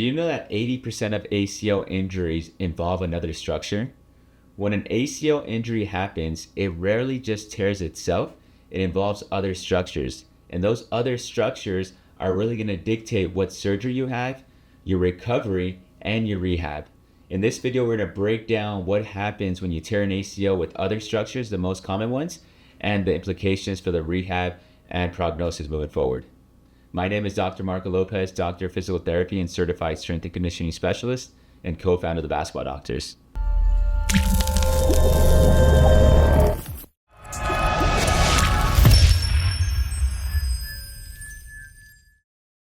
do you know that 80% of ACL injuries involve another structure? When an ACL injury happens, it rarely just tears itself, it involves other structures. And those other structures are really going to dictate what surgery you have, your recovery, and your rehab. In this video, we're going to break down what happens when you tear an ACL with other structures, the most common ones, and the implications for the rehab and prognosis moving forward. My name is Dr. Marco Lopez, Doctor of Physical Therapy and Certified Strength and Conditioning Specialist, and co-founder of the Basketball Doctors.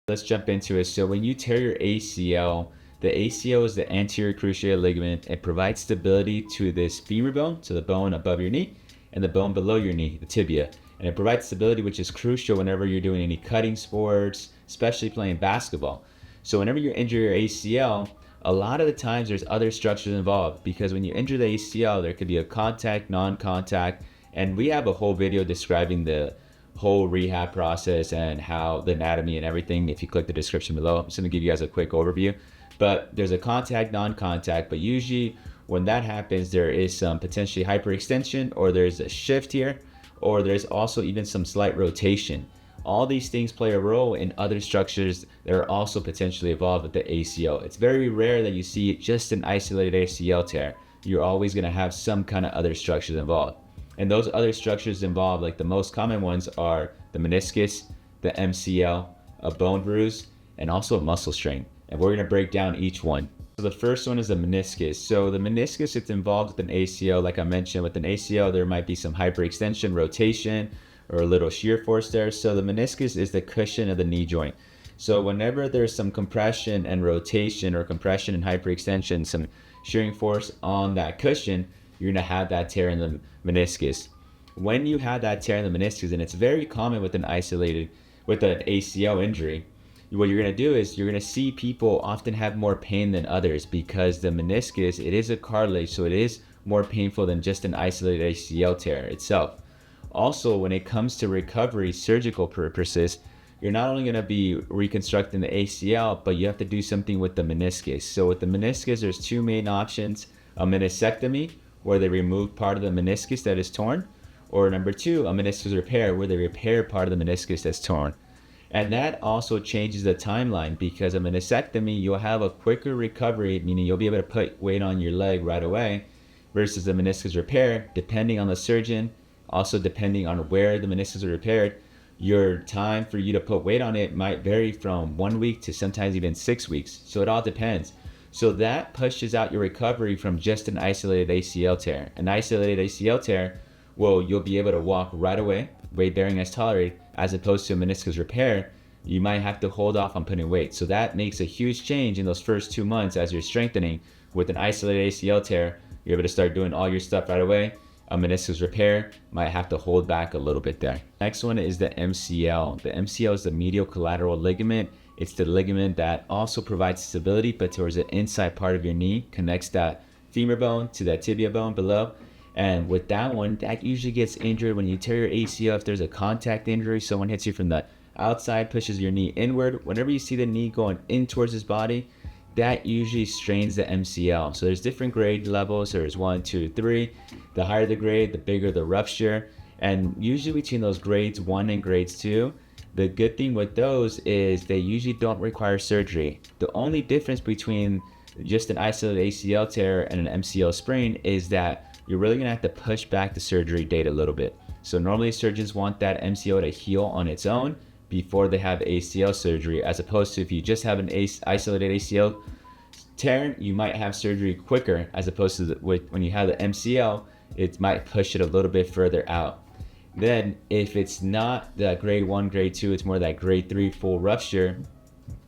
Let's jump into it. So when you tear your ACL, the ACL is the anterior cruciate ligament. It provides stability to this femur bone, so the bone above your knee, and the bone below your knee, the tibia. And it provides stability, which is crucial whenever you're doing any cutting sports, especially playing basketball. So whenever you injure your ACL, a lot of the times there's other structures involved, because when you injure the ACL, there could be a contact, non-contact, and we have a whole video describing the whole rehab process and how the anatomy and everything. If you click the description below, I'm just going to give you guys a quick overview. But there's a contact, non-contact, but usually when that happens, there is some potentially hyperextension, or there's a shift here, or there's also even some slight rotation. All these things play a role in other structures that are also potentially involved with the ACL. It's very rare that you see just an isolated ACL tear. You're always going to have some kind of other structures involved. And those other structures involved, like the most common ones, are the meniscus, the MCL, a bone bruise, and also a muscle strain. And we're going to break down each one. So the first one is the meniscus. So the meniscus, it's involved with an ACL. Like I mentioned, with an ACL, there might be some hyperextension, rotation, or a little shear force there. So the meniscus is the cushion of the knee joint. So whenever there's some compression and rotation, or compression and hyperextension, some shearing force on that cushion, you're going to have that tear in the meniscus. When you have that tear in the meniscus, and it's very common with an ACL injury, what you're going to do is you're going to see people often have more pain than others, because the meniscus, it is a cartilage, so it is more painful than just an isolated ACL tear itself. Also, when it comes to recovery, surgical purposes, you're not only going to be reconstructing the ACL, but you have to do something with the meniscus. So with the meniscus, there's two main options: a meniscectomy, where they remove part of the meniscus that is torn, or number two, a meniscus repair, where they repair part of the meniscus that's torn. And that also changes the timeline, because a meniscectomy, you'll have a quicker recovery, meaning you'll be able to put weight on your leg right away, versus the meniscus repair, depending on the surgeon, also depending on where the meniscus is repaired, your time for you to put weight on it might vary from 1 week to sometimes even 6 weeks. So it all depends. So that pushes out your recovery from just an isolated ACL tear. An isolated ACL tear, well, you'll be able to walk right away, weight bearing as tolerated, as opposed to a meniscus repair, you might have to hold off on putting weight. So that makes a huge change in those first 2 months as you're strengthening. With an isolated ACL tear, you're able to start doing all your stuff right away. A meniscus repair might have to hold back a little bit there. Next one is the MCL. The MCL is the medial collateral ligament. It's the ligament that also provides stability, but towards the inside part of your knee, connects that femur bone to that tibia bone below. And with that one, that usually gets injured when you tear your ACL. If there's a contact injury, someone hits you from the outside, pushes your knee inward. Whenever you see the knee going in towards his body, that usually strains the MCL. So there's different grade levels. There's 1, 2, 3. The higher the grade, the bigger the rupture. And usually between those grades 1 and grades 2, the good thing with those is they usually don't require surgery. The only difference between just an isolated ACL tear and an MCL sprain is that you're really going to have to push back the surgery date a little bit. So normally surgeons want that MCL to heal on its own before they have ACL surgery, as opposed to if you just have an isolated ACL tear, you might have surgery quicker, as opposed to when you have the MCL, it might push it a little bit further out. Then if it's not that grade 1, grade 2, it's more that grade 3 full rupture,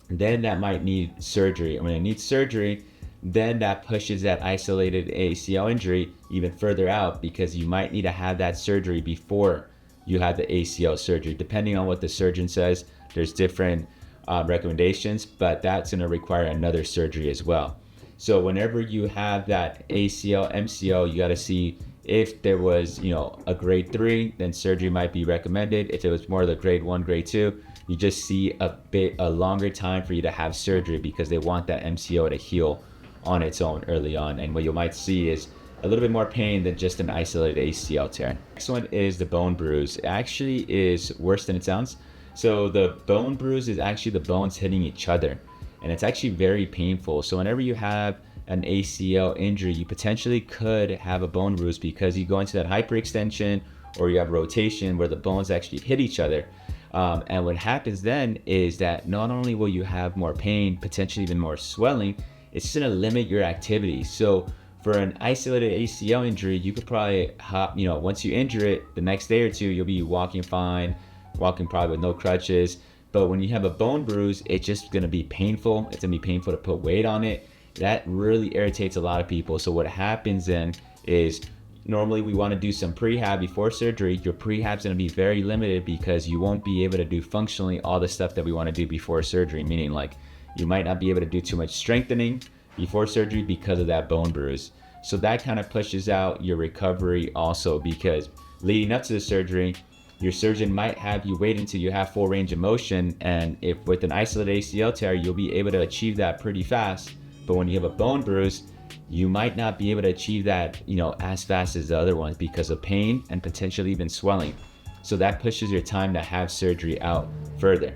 then that might need surgery. And when it needs surgery, then that pushes that isolated ACL injury even further out, because you might need to have that surgery before you have the ACL surgery. Depending on what the surgeon says, there's different recommendations, but that's going to require another surgery as well. So whenever you have that ACL, MCL, you got to see if there was, a grade 3, then surgery might be recommended. If it was more of the grade 1, grade 2, you just see a longer time for you to have surgery because they want that MCL to heal on its own early on. And what you might see is a little bit more pain than just an isolated ACL tear. Next one is the bone bruise. It actually is worse than it sounds. So the bone bruise is actually the bones hitting each other, and it's actually very painful. So whenever you have an ACL injury, you potentially could have a bone bruise because you go into that hyperextension or you have rotation where the bones actually hit each other. And what happens then is that not only will you have more pain, potentially even more swelling, it's just gonna limit your activity. So for an isolated ACL injury, you could probably hop, once you injure it, the next day or two, you'll be walking fine, walking probably with no crutches. But when you have a bone bruise, it's just gonna be painful. It's gonna be painful to put weight on it. That really irritates a lot of people. So what happens then is normally we want to do some prehab before surgery. Your prehab's going to be very limited because you won't be able to do functionally all the stuff that we want to do before surgery, meaning like you might not be able to do too much strengthening before surgery because of that bone bruise. So that kind of pushes out your recovery also, because leading up to the surgery, your surgeon might have you wait until you have full range of motion, and if with an isolated ACL tear, you'll be able to achieve that pretty fast. But when you have a bone bruise, you might not be able to achieve that, as fast as the other ones because of pain and potentially even swelling. So that pushes your time to have surgery out further.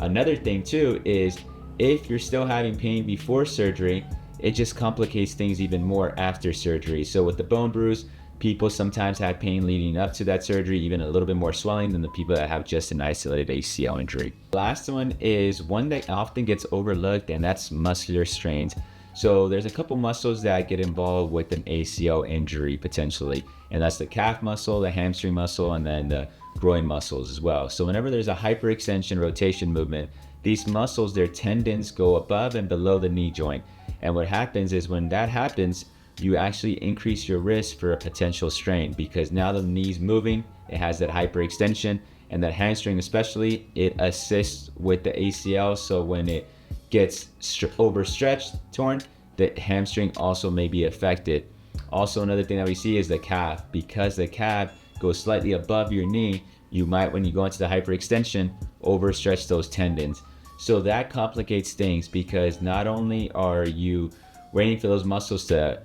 Another thing too is if you're still having pain before surgery, it just complicates things even more after surgery. So with the bone bruise, people sometimes have pain leading up to that surgery, even a little bit more swelling than the people that have just an isolated ACL injury. The last one is one that often gets overlooked, and that's muscular strains. So there's a couple muscles that get involved with an ACL injury potentially, and that's the calf muscle, the hamstring muscle, and then the groin muscles as well. So whenever there's a hyperextension rotation movement, these muscles, their tendons go above and below the knee joint. And what happens is when that happens, you actually increase your risk for a potential strain, because now the knee's moving, it has that hyperextension, and that hamstring especially, it assists with the ACL. So when it gets overstretched, torn, the hamstring also may be affected. Also, another thing that we see is the calf. Because the calf goes slightly above your knee, you might, when you go into the hyperextension, overstretch those tendons. So that complicates things, because not only are you waiting for those muscles to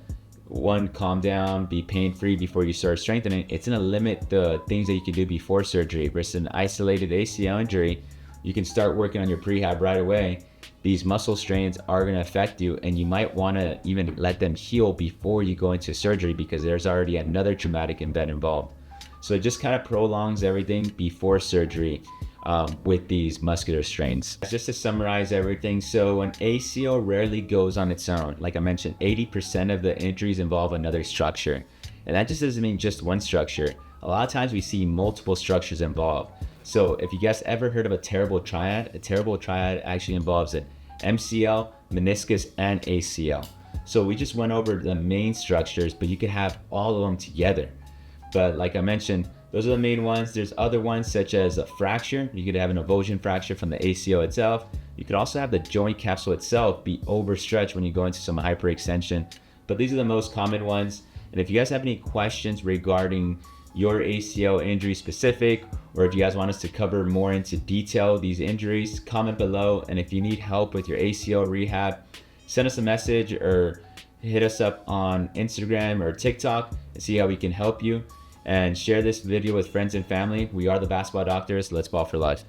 calm down, be pain-free before you start strengthening, it's gonna limit the things that you can do before surgery. Versus an isolated ACL injury, you can start working on your prehab right away. These muscle strains are gonna affect you, and you might wanna even let them heal before you go into surgery, because there's already another traumatic event involved. So it just kind of prolongs everything before surgery with these muscular strains. Just to summarize everything, so an ACL rarely goes on its own. Like I mentioned, 80% of the injuries involve another structure. And that just doesn't mean just one structure. A lot of times we see multiple structures involved. So if you guys ever heard of a terrible triad actually involves an MCL, meniscus, and ACL. So we just went over the main structures, but you could have all of them together. But like I mentioned, those are the main ones. There's other ones such as a fracture. You could have an avulsion fracture from the ACL itself. You could also have the joint capsule itself be overstretched when you go into some hyperextension. But these are the most common ones. And if you guys have any questions regarding your ACL injury specific, or if you guys want us to cover more into detail these injuries, comment below. And if you need help with your ACL rehab, send us a message or hit us up on Instagram or TikTok and see how we can help you. And share this video with friends and family. We are the Basketball Doctors. Let's ball for life.